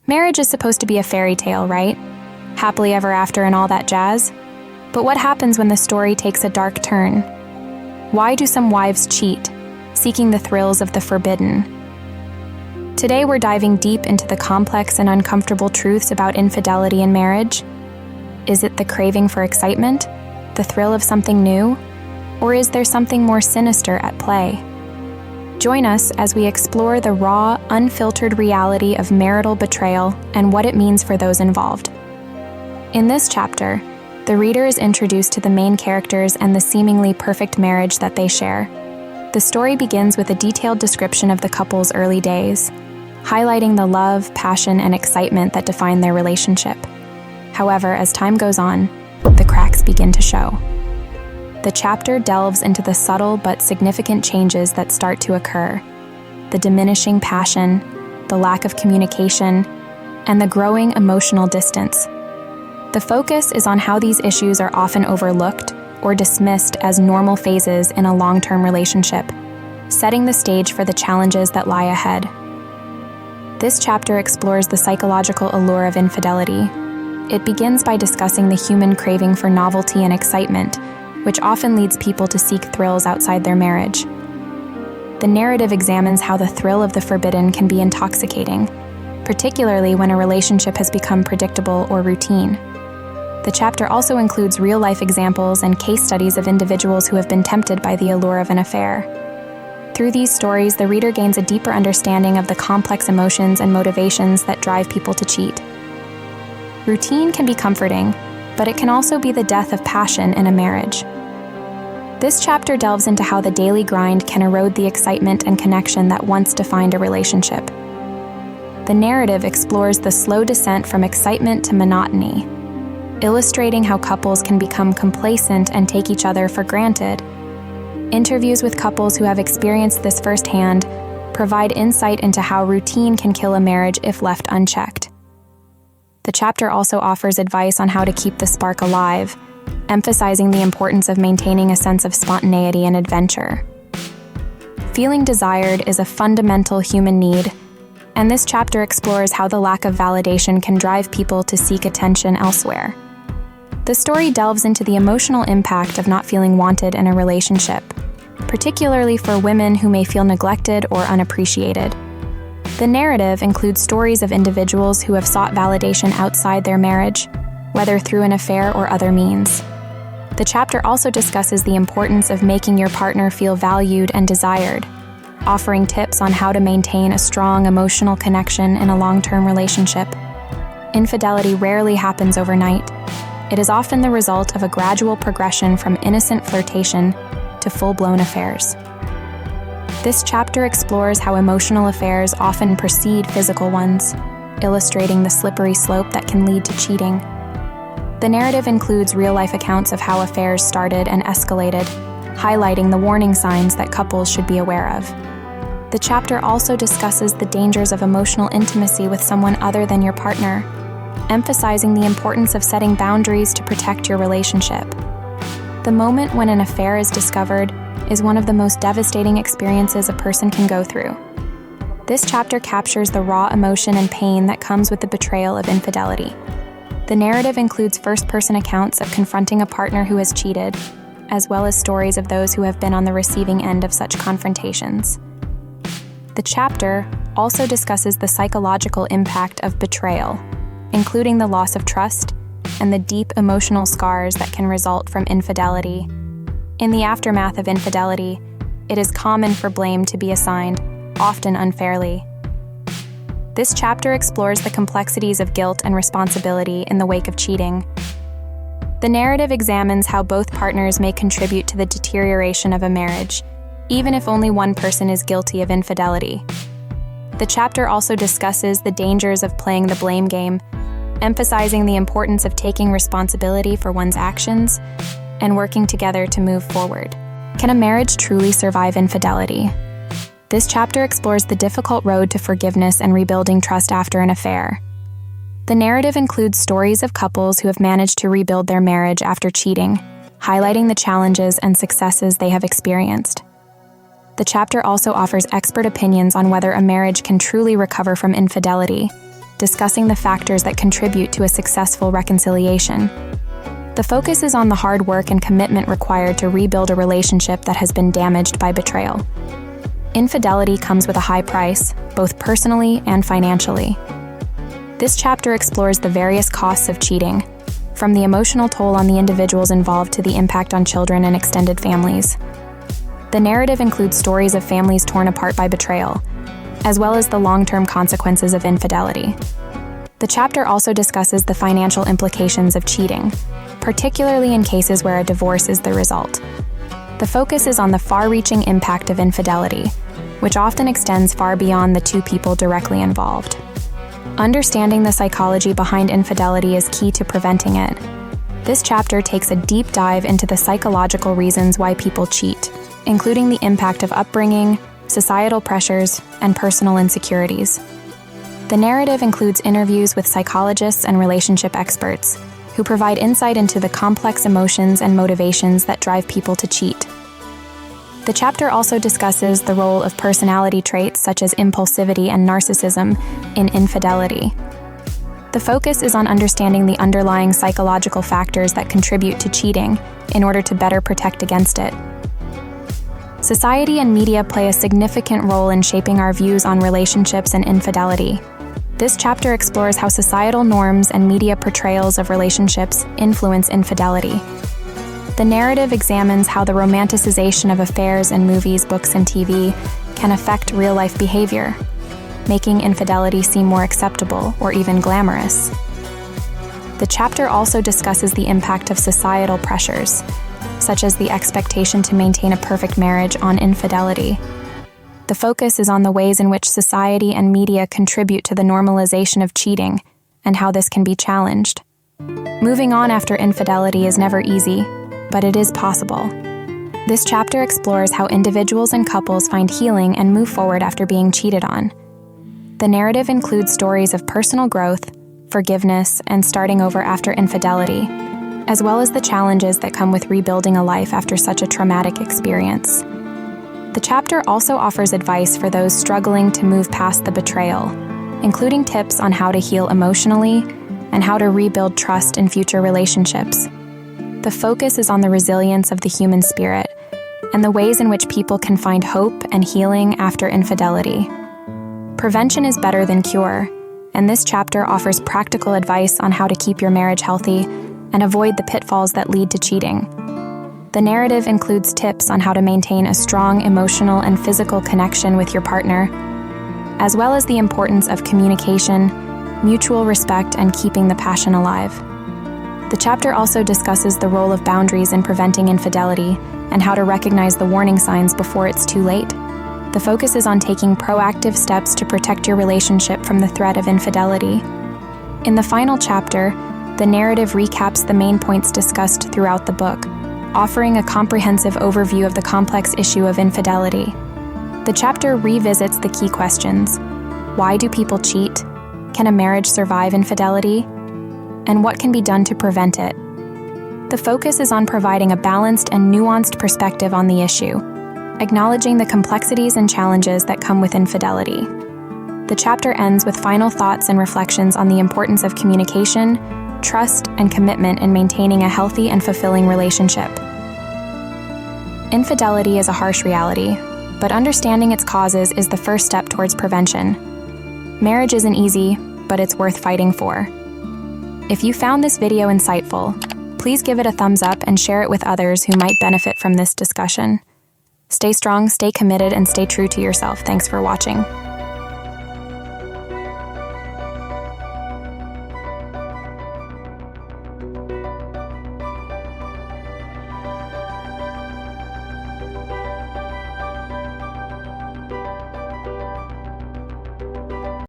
Marriage is supposed to be a fairy tale, right? Happily ever after and all that jazz? But what happens when the story takes a dark turn? Why do some wives cheat, seeking the thrills of the forbidden? Today we're diving deep into the complex and uncomfortable truths about infidelity in marriage. Is it the craving for excitement, the thrill of something new, or is there something more sinister at play? Join us as we explore the raw, unfiltered reality of marital betrayal and what it means for those involved. In this chapter, the reader is introduced to the main characters and the seemingly perfect marriage that they share. The story begins with a detailed description of the couple's early days, highlighting the love, passion, and excitement that define their relationship. However, as time goes on, the cracks begin to show. The chapter delves into the subtle but significant changes that start to occur: the diminishing passion, the lack of communication, and the growing emotional distance. The focus is on how these issues are often overlooked or dismissed as normal phases in a long-term relationship, setting the stage for the challenges that lie ahead. This chapter explores the psychological allure of infidelity. It begins by discussing the human craving for novelty and excitement, which often leads people to seek thrills outside their marriage. The narrative examines how the thrill of the forbidden can be intoxicating, particularly when a relationship has become predictable or routine. The chapter also includes real-life examples and case studies of individuals who have been tempted by the allure of an affair. Through these stories, the reader gains a deeper understanding of the complex emotions and motivations that drive people to cheat. Routine can be comforting, but it can also be the death of passion in a marriage. This chapter delves into how the daily grind can erode the excitement and connection that once defined a relationship. The narrative explores the slow descent from excitement to monotony, illustrating how couples can become complacent and take each other for granted. Interviews with couples who have experienced this firsthand provide insight into how routine can kill a marriage if left unchecked. The chapter also offers advice on how to keep the spark alive, emphasizing the importance of maintaining a sense of spontaneity and adventure. Feeling desired is a fundamental human need, and this chapter explores how the lack of validation can drive people to seek attention elsewhere. The story delves into the emotional impact of not feeling wanted in a relationship, particularly for women who may feel neglected or unappreciated. The narrative includes stories of individuals who have sought validation outside their marriage, whether through an affair or other means. The chapter also discusses the importance of making your partner feel valued and desired, offering tips on how to maintain a strong emotional connection in a long-term relationship. Infidelity rarely happens overnight. It is often the result of a gradual progression from innocent flirtation to full-blown affairs. This chapter explores how emotional affairs often precede physical ones, illustrating the slippery slope that can lead to cheating. The narrative includes real-life accounts of how affairs started and escalated, highlighting the warning signs that couples should be aware of. The chapter also discusses the dangers of emotional intimacy with someone other than your partner, emphasizing the importance of setting boundaries to protect your relationship. The moment when an affair is discovered is one of the most devastating experiences a person can go through. This chapter captures the raw emotion and pain that comes with the betrayal of infidelity. The narrative includes first-person accounts of confronting a partner who has cheated, as well as stories of those who have been on the receiving end of such confrontations. The chapter also discusses the psychological impact of betrayal, including the loss of trust and the deep emotional scars that can result from infidelity. In the aftermath of infidelity, it is common for blame to be assigned, often unfairly. This chapter explores the complexities of guilt and responsibility in the wake of cheating. The narrative examines how both partners may contribute to the deterioration of a marriage, even if only one person is guilty of infidelity. The chapter also discusses the dangers of playing the blame game, emphasizing the importance of taking responsibility for one's actions and working together to move forward. Can a marriage truly survive infidelity? This chapter explores the difficult road to forgiveness and rebuilding trust after an affair. The narrative includes stories of couples who have managed to rebuild their marriage after cheating, highlighting the challenges and successes they have experienced. The chapter also offers expert opinions on whether a marriage can truly recover from infidelity, discussing the factors that contribute to a successful reconciliation. The focus is on the hard work and commitment required to rebuild a relationship that has been damaged by betrayal. Infidelity comes with a high price, both personally and financially. This chapter explores the various costs of cheating, from the emotional toll on the individuals involved to the impact on children and extended families. The narrative includes stories of families torn apart by betrayal, as well as the long-term consequences of infidelity. The chapter also discusses the financial implications of cheating, particularly in cases where a divorce is the result. The focus is on the far-reaching impact of infidelity, which often extends far beyond the two people directly involved. Understanding the psychology behind infidelity is key to preventing it. This chapter takes a deep dive into the psychological reasons why people cheat, including the impact of upbringing, societal pressures, and personal insecurities. The narrative includes interviews with psychologists and relationship experts who provide insight into the complex emotions and motivations that drive people to cheat. The chapter also discusses the role of personality traits such as impulsivity and narcissism in infidelity. The focus is on understanding the underlying psychological factors that contribute to cheating in order to better protect against it. Society and media play a significant role in shaping our views on relationships and infidelity. This chapter explores how societal norms and media portrayals of relationships influence infidelity. The narrative examines how the romanticization of affairs in movies, books, and TV can affect real-life behavior, making infidelity seem more acceptable or even glamorous. The chapter also discusses the impact of societal pressures, such as the expectation to maintain a perfect marriage on infidelity. The focus is on the ways in which society and media contribute to the normalization of cheating and how this can be challenged. Moving on after infidelity is never easy, but it is possible. This chapter explores how individuals and couples find healing and move forward after being cheated on. The narrative includes stories of personal growth, forgiveness, and starting over after infidelity, as well as the challenges that come with rebuilding a life after such a traumatic experience. The chapter also offers advice for those struggling to move past the betrayal, including tips on how to heal emotionally and how to rebuild trust in future relationships. The focus is on the resilience of the human spirit and the ways in which people can find hope and healing after infidelity. Prevention is better than cure, and this chapter offers practical advice on how to keep your marriage healthy and avoid the pitfalls that lead to cheating. The narrative includes tips on how to maintain a strong emotional and physical connection with your partner, as well as the importance of communication, mutual respect, and keeping the passion alive. The chapter also discusses the role of boundaries in preventing infidelity and how to recognize the warning signs before it's too late. The focus is on taking proactive steps to protect your relationship from the threat of infidelity. In the final chapter, the narrative recaps the main points discussed throughout the book, offering a comprehensive overview of the complex issue of infidelity. The chapter revisits the key questions. Why do people cheat? Can a marriage survive infidelity? And what can be done to prevent it? The focus is on providing a balanced and nuanced perspective on the issue, acknowledging the complexities and challenges that come with infidelity. The chapter ends with final thoughts and reflections on the importance of communication, trust, and commitment in maintaining a healthy and fulfilling relationship. Infidelity is a harsh reality, but understanding its causes is the first step towards prevention. Marriage isn't easy, but it's worth fighting for. If you found this video insightful, please give it a thumbs up and share it with others who might benefit from this discussion. Stay strong, stay committed, and stay true to yourself. Thanks for watching.